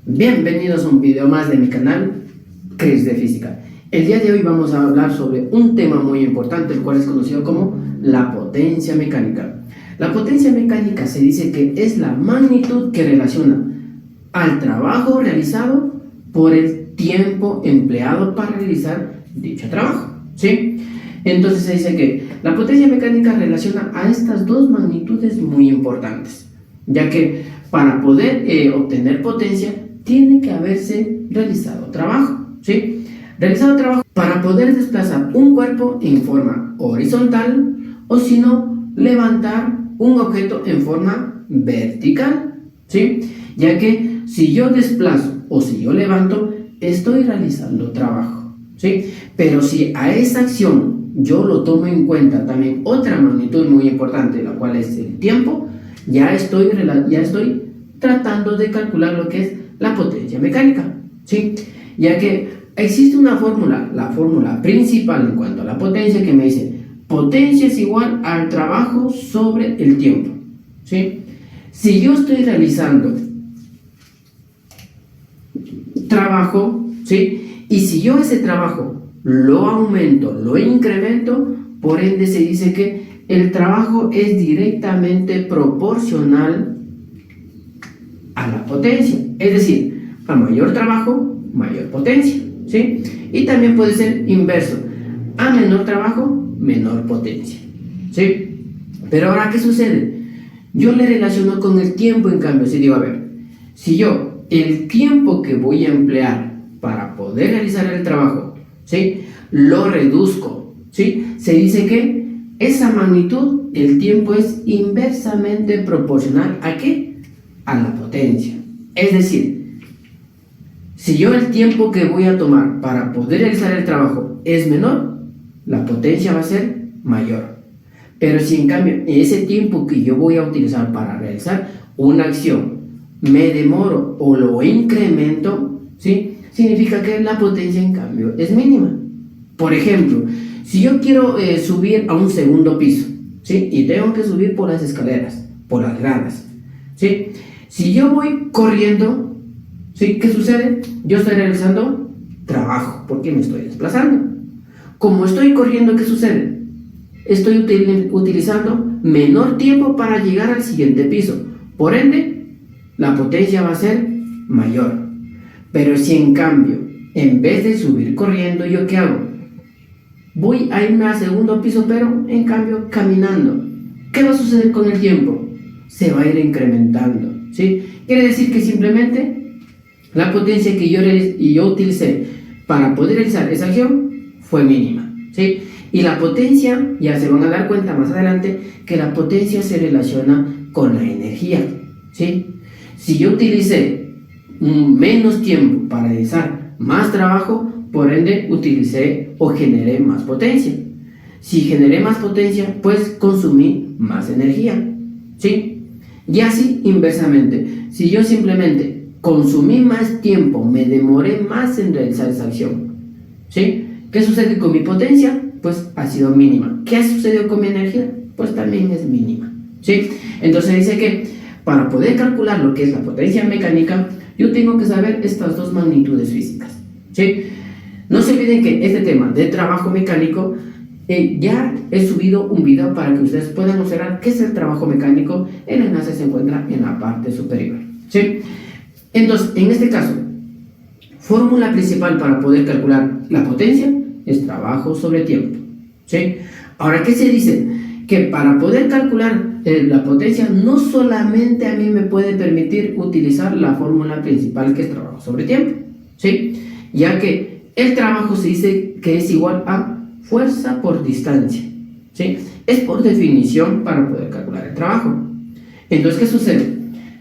Bienvenidos a un video más de mi canal, Chris de Física. El día de hoy vamos a hablar sobre un tema muy importante, el cual es conocido como la potencia mecánica. La potencia mecánica se dice que es la magnitud que relaciona al trabajo realizado por el tiempo empleado para realizar dicho trabajo, ¿sí? Entonces se dice que la potencia mecánica relaciona a estas dos magnitudes muy importantes, ya que para poder obtener potencia tiene que haberse realizado trabajo, ¿sí? Realizado trabajo para poder desplazar un cuerpo en forma horizontal o si no, levantar un objeto en forma vertical, ¿sí? Ya que si yo desplazo o si yo levanto, estoy realizando trabajo, ¿sí? Pero si a esa acción yo lo tomo en cuenta también otra magnitud muy importante, la cual es el tiempo, ya estoy tratando de calcular lo que es la potencia mecánica, ¿sí? Ya que existe una fórmula, la fórmula principal en cuanto a la potencia, que me dice potencia es igual al trabajo sobre el tiempo, ¿sí? Si yo estoy realizando trabajo, ¿sí? Y si yo ese trabajo lo aumento, lo incremento, por ende se dice que el trabajo es directamente proporcional a la potencia, es decir, a mayor trabajo, mayor potencia, ¿sí? Y también puede ser inverso, a menor trabajo, menor potencia, ¿sí? Pero ahora, ¿qué sucede? Yo le relaciono con el tiempo, en cambio, si digo, a ver, si yo el tiempo que voy a emplear para poder realizar el trabajo, ¿sí?, lo reduzco, ¿sí?, se dice que esa magnitud, el tiempo es inversamente proporcional ¿a qué? A la potencia. Es decir, si yo el tiempo que voy a tomar para poder realizar el trabajo es menor, la potencia va a ser mayor. Pero si en cambio ese tiempo que yo voy a utilizar para realizar una acción me demoro o lo incremento, ¿sí?, significa que la potencia en cambio es mínima. Por ejemplo, si yo quiero subir a un segundo piso, ¿sí?, y tengo que subir por las escaleras, por las gradas, ¿sí?, si yo voy corriendo, ¿sí?, ¿qué sucede? Yo estoy realizando trabajo porque me estoy desplazando. Como estoy corriendo, ¿qué sucede? Estoy utilizando menor tiempo para llegar al siguiente piso. Por ende, la potencia va a ser mayor. Pero si en cambio, en vez de subir corriendo, ¿yo qué hago? Voy a irme al segundo piso, pero en cambio caminando. ¿Qué va a suceder con el tiempo? Se va a ir incrementando, ¿sí? Quiere decir que simplemente la potencia que yo utilicé para poder realizar esa acción fue mínima, ¿sí? Y la potencia, ya se van a dar cuenta más adelante, que la potencia se relaciona con la energía, ¿sí? Si yo utilicé menos tiempo para realizar más trabajo, por ende utilicé o generé más potencia. Si generé más potencia, pues consumí más energía, ¿sí? Y así inversamente, si yo simplemente consumí más tiempo, me demoré más en realizar esa acción, ¿sí? ¿Qué sucede con mi potencia? Pues ha sido mínima. ¿Qué ha sucedido con mi energía? Pues también es mínima, ¿sí? Entonces dice que para poder calcular lo que es la potencia mecánica, yo tengo que saber estas dos magnitudes físicas, ¿sí? No se olviden que este tema de trabajo mecánico, ya he subido un video para que ustedes puedan observar qué es el trabajo mecánico. El enlace se encuentra en la parte superior, ¿sí? Entonces, en este caso, fórmula principal para poder calcular la potencia es trabajo sobre tiempo, ¿sí? Ahora, ¿qué se dice? Que para poder calcular la potencia, no solamente a mí me puede permitir utilizar la fórmula principal, que es trabajo sobre tiempo, ¿sí? Ya que el trabajo se dice que es igual a fuerza por distancia, ¿sí? Es por definición para poder calcular el trabajo. Entonces, ¿qué sucede?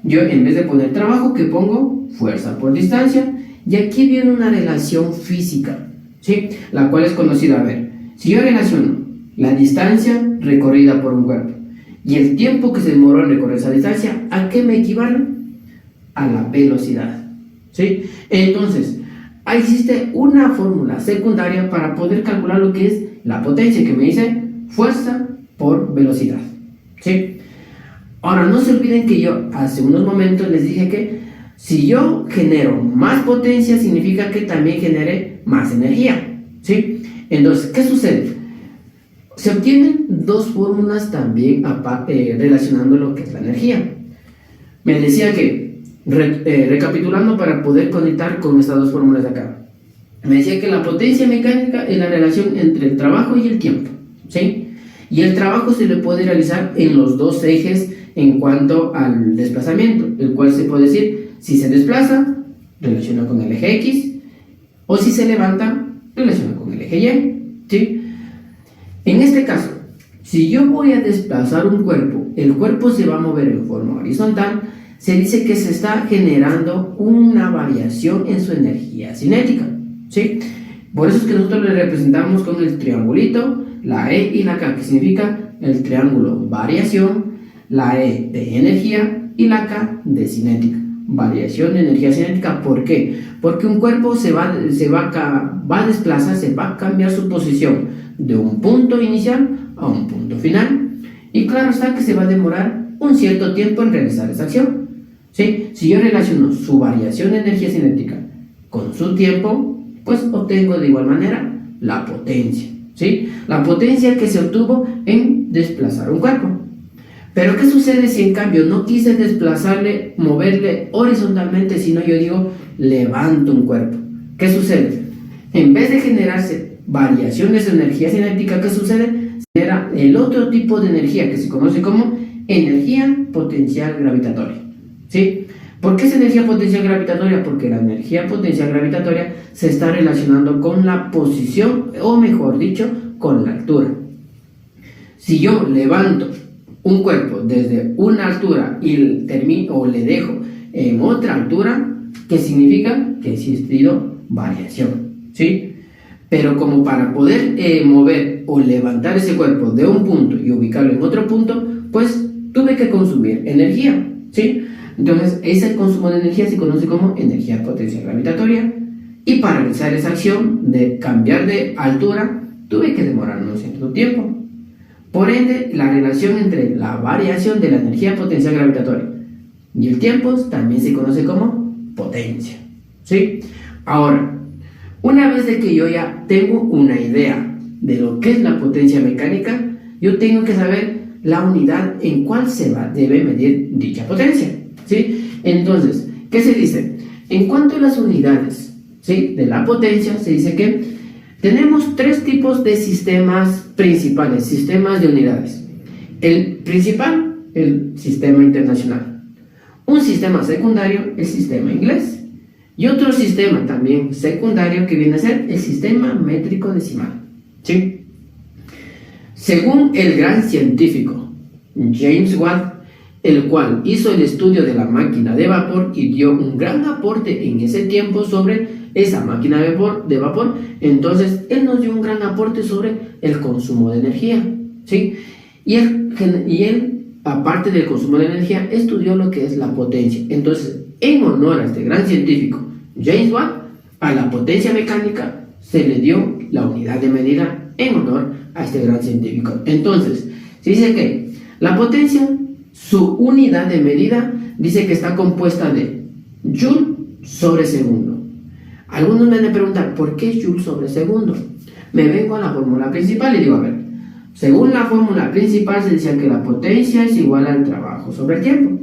Yo, en vez de poner trabajo, ¿qué pongo? Fuerza por distancia. Y aquí viene una relación física, ¿sí?, la cual es conocida. A ver, si yo relaciono la distancia recorrida por un cuerpo y el tiempo que se demoró en recorrer esa distancia, ¿a qué me equivale? A la velocidad, ¿sí? Entonces, ahí existe una fórmula secundaria para poder calcular lo que es la potencia, que me dice fuerza por velocidad, ¿sí? Ahora, no se olviden que yo hace unos momentos les dije que Si yo genero más potencia, significa que también genere más energía, ¿sí? Entonces, ¿qué sucede? Se obtienen dos fórmulas también relacionando lo que es la energía. Me decía que, recapitulando para poder conectar con estas dos fórmulas de acá, me decía que la potencia mecánica es la relación entre el trabajo y el tiempo, ¿sí? Y el trabajo se le puede realizar en los dos ejes en cuanto al desplazamiento, el cual se puede decir, si se desplaza, relaciona con el eje X, o si se levanta, relaciona con el eje Y, ¿sí? En este caso, si yo voy a desplazar un cuerpo, el cuerpo se va a mover en forma horizontal, se dice que se está generando una variación en su energía cinética, ¿sí? Por eso es que nosotros le representamos con el triangulito, la E y la K, que significa el triángulo variación, la E de energía y la K de cinética. Variación de energía cinética, ¿por qué? Porque un cuerpo va a desplazar, se va a cambiar su posición de un punto inicial a un punto final. Y claro está que se va a demorar un cierto tiempo en realizar esa acción, ¿sí? Si yo relaciono su variación de energía cinética con su tiempo, pues obtengo de igual manera la potencia, ¿sí? La potencia que se obtuvo en desplazar un cuerpo. Pero ¿qué sucede si en cambio no quise desplazarle, moverle horizontalmente, sino yo digo levanto un cuerpo? ¿Qué sucede? En vez de generarse variaciones de energía cinética, ¿qué sucede? Se genera el otro tipo de energía que se conoce como energía potencial gravitatoria, ¿sí? ¿Por qué es energía potencial gravitatoria? Porque la energía potencial gravitatoria se está relacionando con la posición, o mejor dicho, con la altura. Si yo levanto un cuerpo desde una altura y le dejo en otra altura, ¿qué significa? Que ha existido variación, ¿sí? Pero como para poder mover o levantar ese cuerpo de un punto y ubicarlo en otro punto, pues tuve que consumir energía, ¿sí? Entonces, ese consumo de energía se conoce como energía potencial gravitatoria, y para realizar esa acción de cambiar de altura, tuve que demorarme un cierto tiempo. Por ende, la relación entre la variación de la energía potencial gravitatoria y el tiempo también se conoce como potencia, ¿sí? Ahora, una vez de que yo ya tengo una idea de lo que es la potencia mecánica, yo tengo que saber la unidad en cuál debe medir dicha potencia, ¿sí? Entonces, ¿qué se dice? En cuanto a las unidades, ¿sí?, de la potencia, se dice que tenemos tres tipos de sistemas principales, sistemas de unidades. El principal, el sistema internacional. Un sistema secundario, el sistema inglés. Y otro sistema también secundario que viene a ser el sistema métrico decimal, ¿sí? Según el gran científico James Watt, el cual hizo el estudio de la máquina de vapor y dio un gran aporte en ese tiempo sobre esa máquina de vapor, entonces él nos dio un gran aporte sobre el consumo de energía, ¿sí? Y él, aparte del consumo de energía, estudió lo que es la potencia. Entonces, en honor a este gran científico James Watt, a la potencia mecánica se le dio la unidad de medida en honor a este gran científico. Entonces, se dice que la potencia, su unidad de medida, dice que está compuesta de Joule sobre segundo. Algunos me han de preguntar, ¿por qué Joule sobre segundo? Me vengo a la fórmula principal y digo, a ver, según la fórmula principal se decía que la potencia es igual al trabajo sobre el tiempo,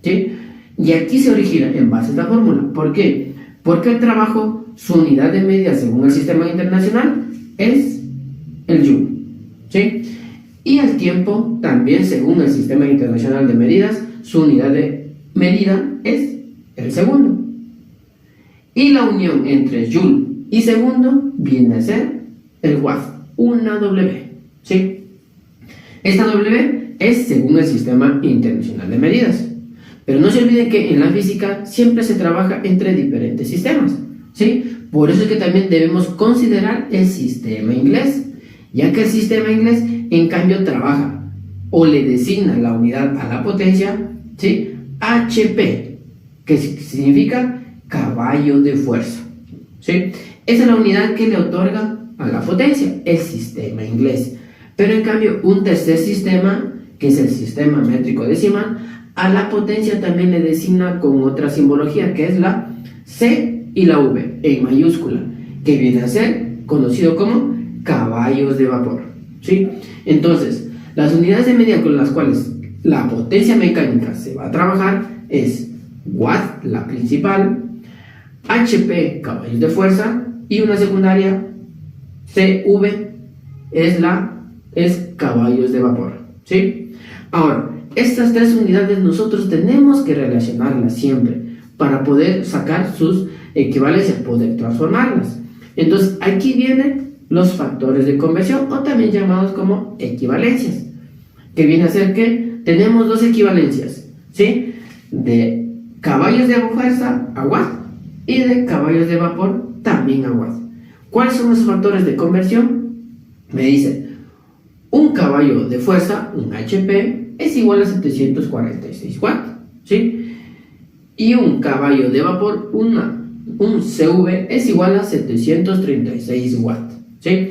¿sí? Y aquí se origina en base a esta fórmula. ¿Por qué? Porque el trabajo, su unidad de medida según el sistema internacional es el Joule, ¿sí? Y el tiempo también según el sistema internacional de medidas, su unidad de medida es el segundo. Y la unión entre Joule y segundo viene a ser el Watt, una W, ¿sí? Esta W es según el sistema internacional de medidas. Pero no se olviden que en la física siempre se trabaja entre diferentes sistemas, ¿sí? Por eso es que también debemos considerar el sistema inglés, ya que el sistema inglés en cambio trabaja o le designa la unidad a la potencia, ¿sí?, HP, que significa caballo de fuerza, ¿sí? Esa es la unidad que le otorga a la potencia, el sistema inglés. Pero en cambio un tercer sistema, que es el sistema métrico decimal, A la potencia también le designa con otra simbología, que es la C y la V en mayúscula, que viene a ser conocido como caballos de vapor, ¿sí? Entonces, las unidades de medida con las cuales la potencia mecánica se va a trabajar es Watt, la principal, HP, caballos de fuerza, y una secundaria, CV, es caballos de vapor, ¿sí? Ahora, estas tres unidades nosotros tenemos que relacionarlas siempre para poder sacar sus equivalencias, poder transformarlas. Entonces, aquí vienen los factores de conversión, o también llamados como equivalencias, que viene a ser que tenemos dos equivalencias, ¿sí? De caballos de fuerza a watt y de caballos de vapor también a watt. ¿Cuáles son esos factores de conversión? Me dice, un caballo de fuerza, un HP, es igual a 746 watts, ¿sí? Y un caballo de vapor, un CV, es igual a 736 watts, ¿sí?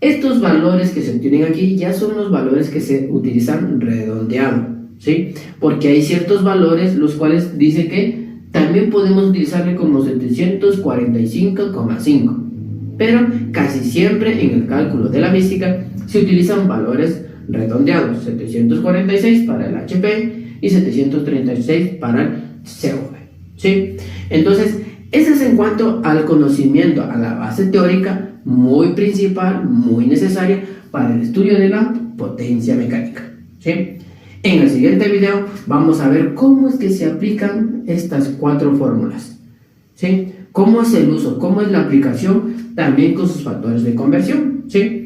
Estos valores que se obtienen aquí ya son los valores que se utilizan redondeado, ¿sí? Porque hay ciertos valores los cuales dice que también podemos utilizarle como 745,5, pero casi siempre en el cálculo de la mística se utilizan valores redondeados, 746 para el HP y 736 para el CV, ¿sí? Entonces, eso es en cuanto al conocimiento, a la base teórica muy principal, muy necesaria para el estudio de la potencia mecánica, ¿sí? En el siguiente video vamos a ver cómo es que se aplican estas cuatro fórmulas, ¿sí? Cómo es el uso, cómo es la aplicación, también con sus factores de conversión, ¿sí?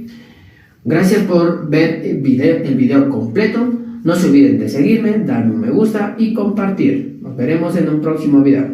Gracias por ver el video completo. No se olviden de seguirme, darme un me gusta y compartir. Nos veremos en un próximo video.